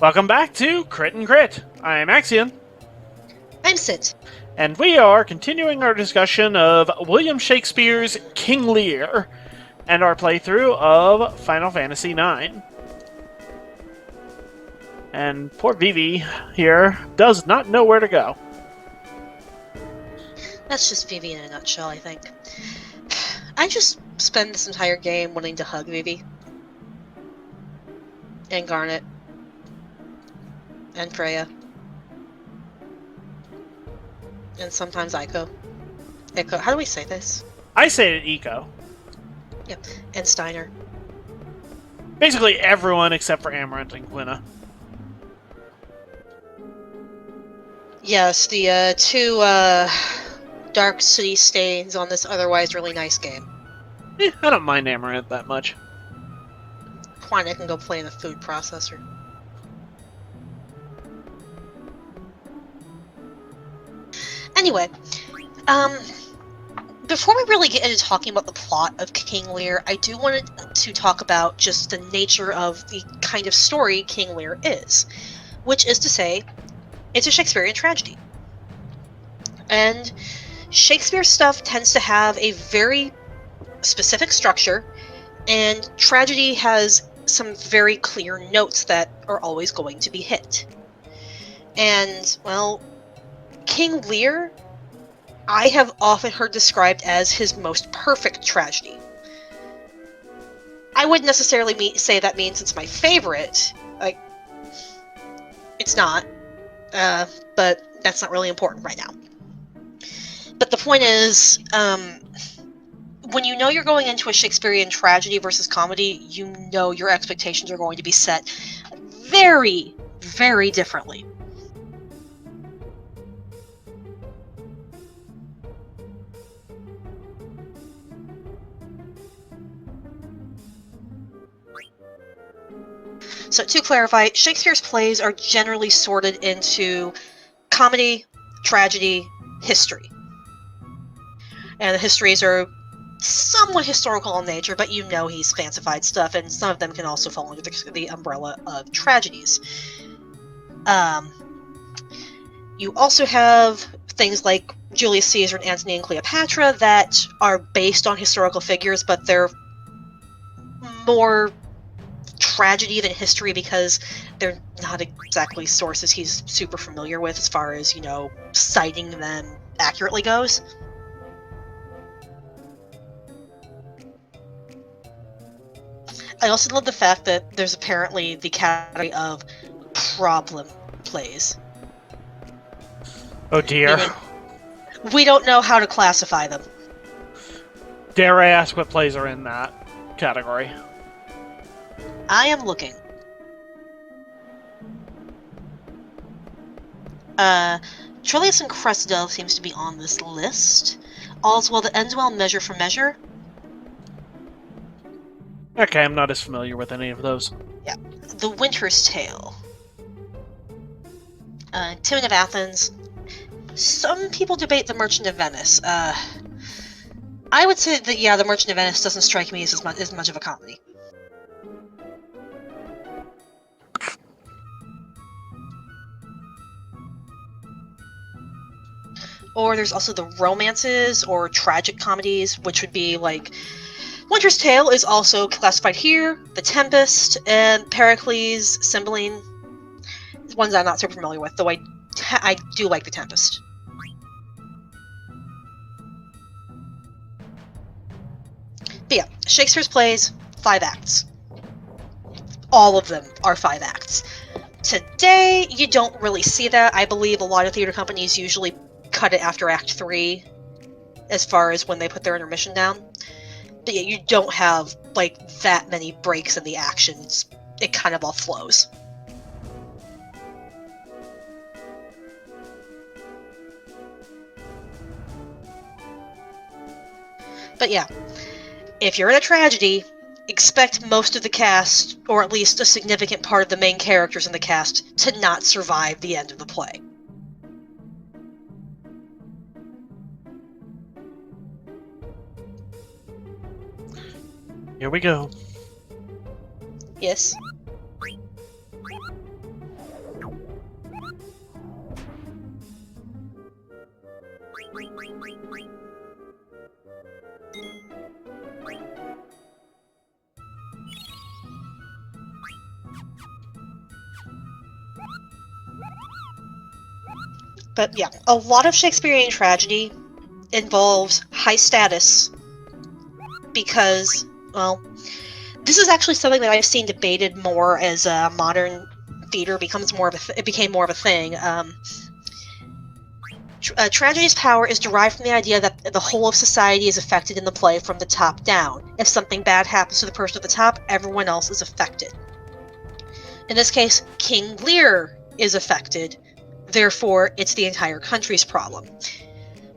Welcome back to Crit and Crit. I'm Axion, I'm Sid. and we are continuing our discussion of William Shakespeare's King Lear and our playthrough of Final Fantasy IX. And poor Vivi here does not know where to go. That's just Vivi in a nutshell, I think. I just spend this entire game wanting to hug Vivi. And Garnet. And Freya. And sometimes Eiko. How do we say this? I say it Eco. Yep. And Steiner. Basically everyone except for Amaranth and Quina. Yes, the two dark city stains on this otherwise really nice game. I don't mind Amaranth that much. Fine, I can go play in the food processor. Anyway, before we really get into talking about the plot of King Lear, I do want to talk about just the nature of the kind of story King Lear is. Which is to say, it's a Shakespearean tragedy. And Shakespeare stuff tends to have a very specific structure, and tragedy has some very clear notes that are always going to be hit. And, well, King Lear, I have often heard described as his most perfect tragedy. I wouldn't necessarily say that means it's my favorite. Like, it's not. But that's not really important right now. But the point is, when you know you're going into a Shakespearean tragedy versus comedy, you know your expectations are going to be set very, very differently. So to clarify, Shakespeare's plays are generally sorted into comedy, tragedy, history. And the histories are somewhat historical in nature, but you know he's fancified stuff, and some of them can also fall under the umbrella of tragedies. You also have things like Julius Caesar and Antony and Cleopatra that are based on historical figures, but they're more tragedy than history because they're not exactly sources he's super familiar with as far as, citing them accurately goes. I also love the fact that there's apparently the category of problem plays. Oh dear. Meaning, we don't know how to classify them. Dare I ask what plays are in that category? I am looking. Troilus and Cressida seems to be on this list. All's well that ends well, Measure for Measure. Okay, I'm not as familiar with any of those. Yeah. The Winter's Tale. Timon of Athens. Some people debate The Merchant of Venice. I would say that, The Merchant of Venice doesn't strike me as much of a comedy. Or there's also the romances or tragic comedies, which would be like Winter's Tale is also classified here, The Tempest, and Pericles, Cymbeline. Ones I'm not super familiar with, though I do like The Tempest. But yeah, Shakespeare's plays, 5 acts. All of them are 5 acts. Today, you don't really see that. I believe a lot of theater companies usually cut it after Act 3, as far as when they put their intermission down. But yeah, you don't have, that many breaks in the actions. It kind of all flows. But yeah, if you're in a tragedy, expect most of the cast, or at least a significant part of the main characters in the cast, to not survive the end of the play. Here we go. Yes. But yeah, a lot of Shakespearean tragedy involves high status because, well, this is actually something that I've seen debated more as modern theater becomes more of it became more of a thing. Tragedy's power is derived from the idea that the whole of society is affected in the play from the top down. If something bad happens to the person at the top, everyone else is affected. In this case, King Lear is affected, therefore it's the entire country's problem.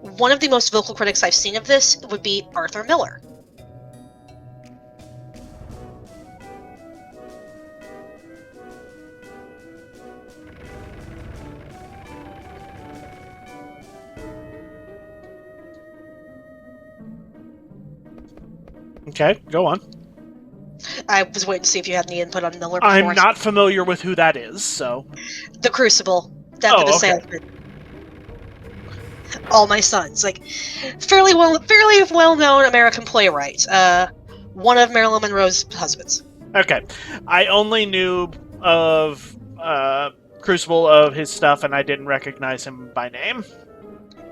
One of the most vocal critics I've seen of this would be Arthur Miller. Okay, go on. I was waiting to see if you had any input on Miller before. I'm not familiar with who that is, so... The Crucible, Death of a Salesman. All My Sons, like fairly well-known American playwright. One of Marilyn Monroe's husbands. Okay, I only knew of Crucible of his stuff, and I didn't recognize him by name.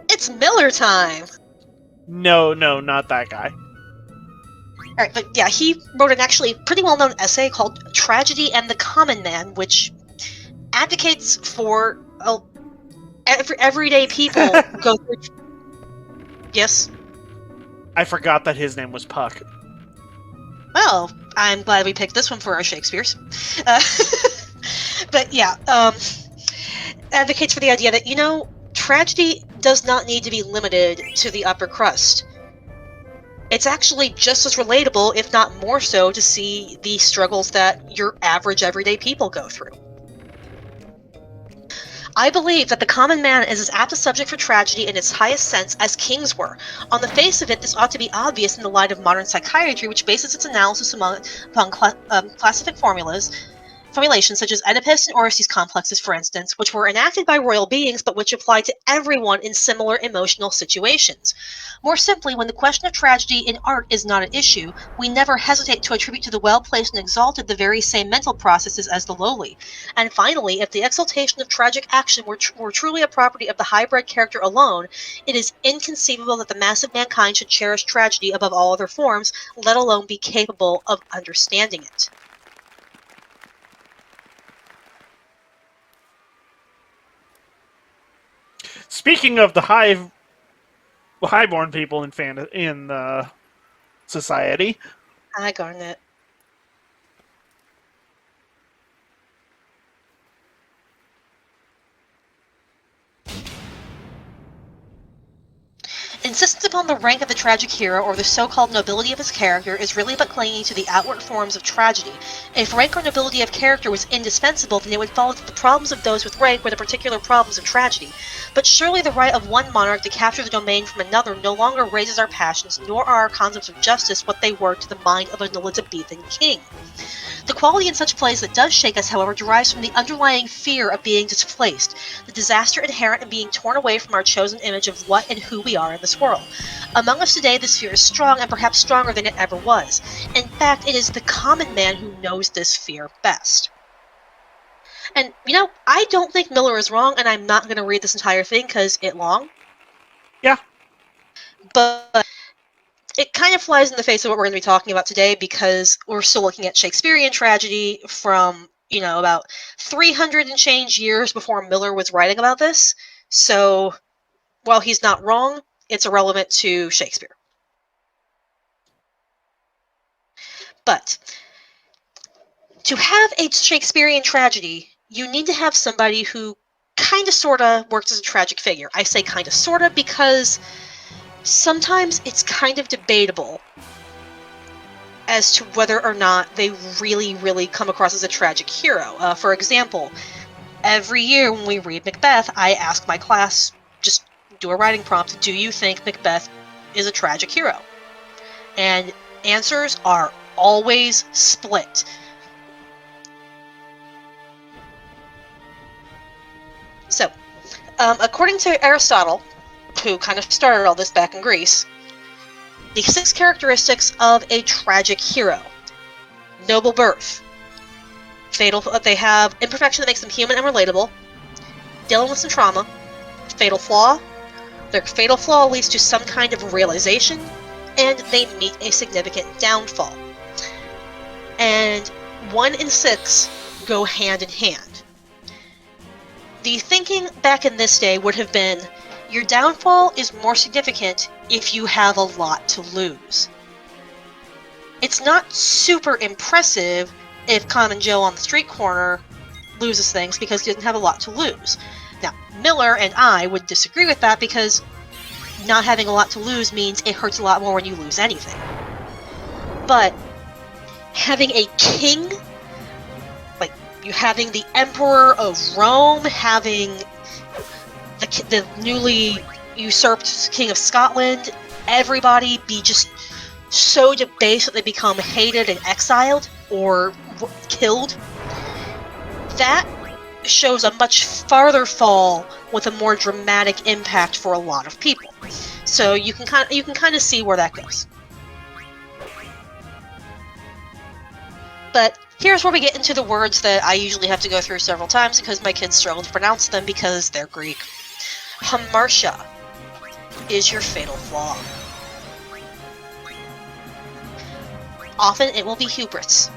It's Miller time. No, not that guy. Alright, but yeah, he wrote an actually pretty well-known essay called Tragedy and the Common Man, which advocates for everyday people go through... Yes? I forgot that his name was Puck. Well, I'm glad we picked this one for our Shakespeare's. But yeah, advocates for the idea that, tragedy does not need to be limited to the upper crust. It's actually just as relatable, if not more so, to see the struggles that your average everyday people go through. I believe that the common man is as apt a subject for tragedy in its highest sense as kings were. On the face of it, this ought to be obvious in the light of modern psychiatry, which bases its analysis upon classific formulations such as Oedipus and Orpheus complexes, for instance, which were enacted by royal beings but which apply to everyone in similar emotional situations. More simply, when the question of tragedy in art is not an issue, we never hesitate to attribute to the well-placed and exalted the very same mental processes as the lowly. And finally, if the exaltation of tragic action were truly a property of the high-bred character alone, it is inconceivable that the mass of mankind should cherish tragedy above all other forms, let alone be capable of understanding it. Speaking of the highborn people in society. Hi, Garnet. Insistence upon the rank of the tragic hero or the so-called nobility of his character is really but clinging to the outward forms of tragedy. If rank or nobility of character was indispensable, then it would follow that the problems of those with rank were the particular problems of tragedy. But surely the right of one monarch to capture the domain from another no longer raises our passions, nor are our concepts of justice what they were to the mind of an Elizabethan king. The quality in such plays that does shake us, however, derives from the underlying fear of being displaced, the disaster inherent in being torn away from our chosen image of what and who we are in this world. Among us today, this fear is strong and perhaps stronger than it ever was. In fact, it is the common man who knows this fear best. And, I don't think Miller is wrong, and I'm not going to read this entire thing because it's long. Yeah. But it kind of flies in the face of what we're going to be talking about today because we're still looking at Shakespearean tragedy from, about 300 and change years before Miller was writing about this. So, while he's not wrong, it's irrelevant to Shakespeare. But to have a Shakespearean tragedy, you need to have somebody who kind of sort of works as a tragic figure. I say kind of sort of because sometimes it's kind of debatable as to whether or not they really come across as a tragic hero. For example, every year when we read Macbeth, I ask my class, just do a writing prompt, do you think Macbeth is a tragic hero? And answers are always split. So, according to Aristotle, who kind of started all this back in Greece. The 6 characteristics of a tragic hero. Noble birth. Fatal. They have imperfection that makes them human and relatable. Dealing with some trauma. Fatal flaw. Their fatal flaw leads to some kind of realization, and they meet a significant downfall. And 1 in 6 go hand in hand. The thinking back in this day would have been, your downfall is more significant if you have a lot to lose. It's not super impressive if Common Joe on the street corner loses things because he doesn't have a lot to lose. Now, Miller and I would disagree with that because not having a lot to lose means it hurts a lot more when you lose anything. But having a king, like you having the Emperor of Rome, having the newly usurped King of Scotland, everybody be just so debased that they become hated and exiled or killed, that shows a much farther fall with a more dramatic impact for a lot of people. So you can kind of see where that goes. But here's where we get into the words that I usually have to go through several times because my kids struggle to pronounce them because they're Greek. Hamartia is your fatal flaw. Often it will be hubris,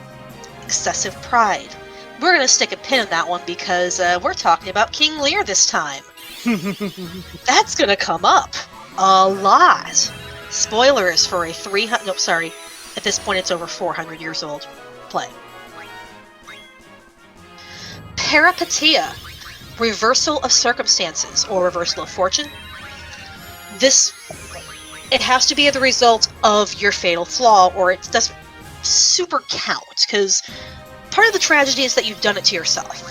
excessive pride. We're going to stick a pin in that one because we're talking about King Lear this time. That's going to come up a lot. Spoilers for a 300... Nope, sorry. At this point it's over 400 years old. Play. Peripetia. Reversal of circumstances or reversal of fortune. It has to be the result of your fatal flaw or it doesn't super count because part of the tragedy is that you've done it to yourself.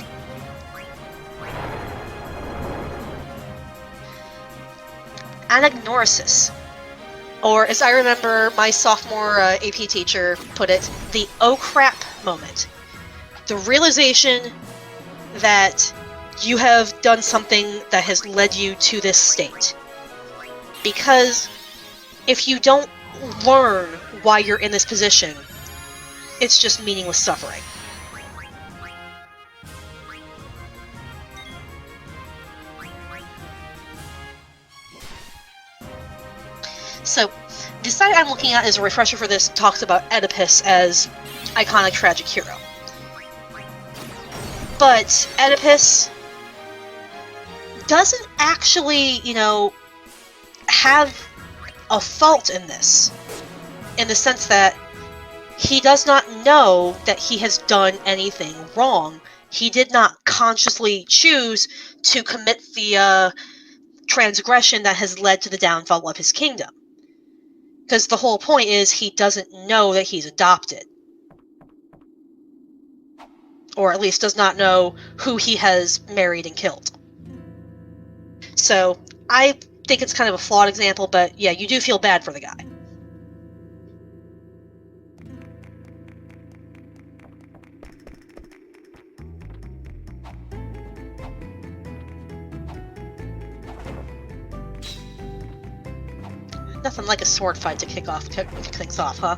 Anagnorisis, or as I remember my sophomore AP teacher put it, the oh crap moment. The realization that you have done something that has led you to this state. Because if you don't learn why you're in this position, it's just meaningless suffering. So, the site I'm looking at as a refresher for this talks about Oedipus as iconic tragic hero. But Oedipus doesn't actually, have a fault in this. In the sense that he does not know that he has done anything wrong. He did not consciously choose to commit the transgression that has led to the downfall of his kingdom. Because the whole point is he doesn't know that he's adopted. Or at least does not know who he has married and killed. So, I think it's kind of a flawed example, but yeah, you do feel bad for the guy. Nothing like a sword fight to kick things off, huh?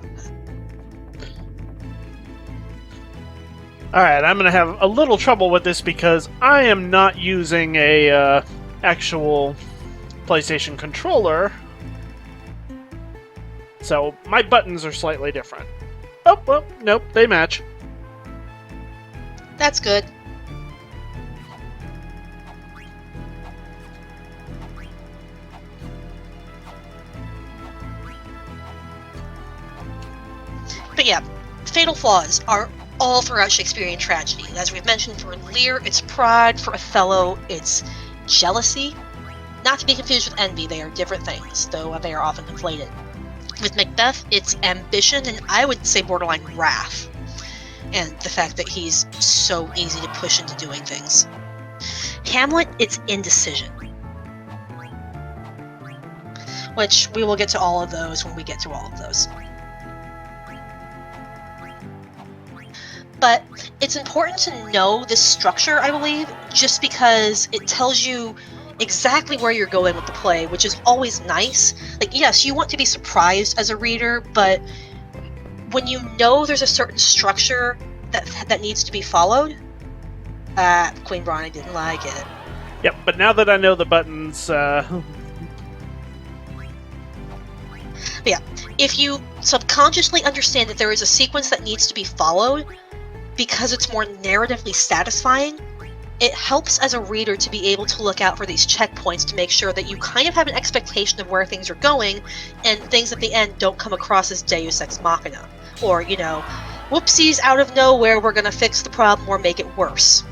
Alright, I'm going to have a little trouble with this because I am not using a actual PlayStation controller. So my buttons are slightly different. Oh, well, nope, they match. That's good. But yeah, fatal flaws are all throughout Shakespearean tragedy. As we've mentioned, for Lear, it's pride. For Othello, it's jealousy. Not to be confused with envy, they are different things, though they are often conflated. With Macbeth, it's ambition, and I would say borderline wrath. And the fact that he's so easy to push into doing things. Hamlet, it's indecision. Which, we will get to all of those when we get to all of those. But it's important to know this structure, I believe, just because it tells you exactly where you're going with the play, which is always nice. Like, yes, you want to be surprised as a reader, but when you know there's a certain structure that needs to be followed, Queen Bronny didn't like it. Yep, but now that I know the buttons, Yeah, if you subconsciously understand that there is a sequence that needs to be followed because it's more narratively satisfying, it helps as a reader to be able to look out for these checkpoints to make sure that you kind of have an expectation of where things are going, and things at the end don't come across as Deus Ex Machina. Or, whoopsies, out of nowhere, we're gonna fix the problem or make it worse.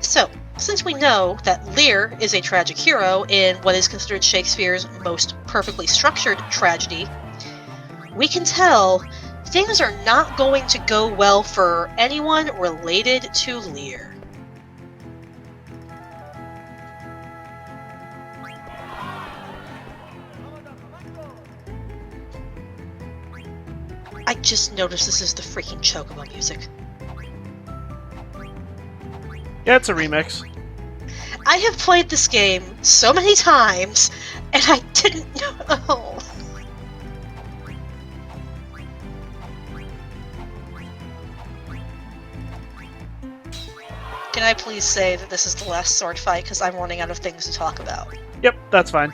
So, since we know that Lear is a tragic hero in what is considered Shakespeare's most perfectly structured tragedy, we can tell things are not going to go well for anyone related to Lear. I just noticed this is the freaking Chocobo music. yeah, it's a remix. I have played this game so many times, and I didn't know. Can I please say that this is the last sword fight because I'm running out of things to talk about? Yep, that's fine.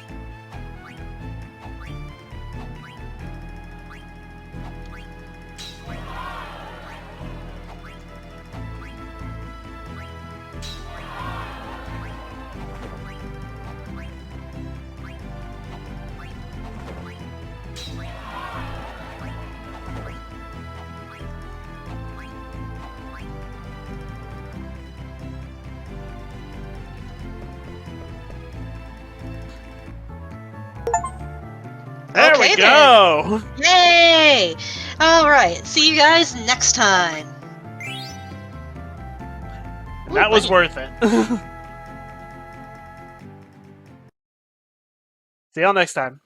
There Okay, we go! Yay! Alright, see you guys next time. That was worth it. See y'all next time.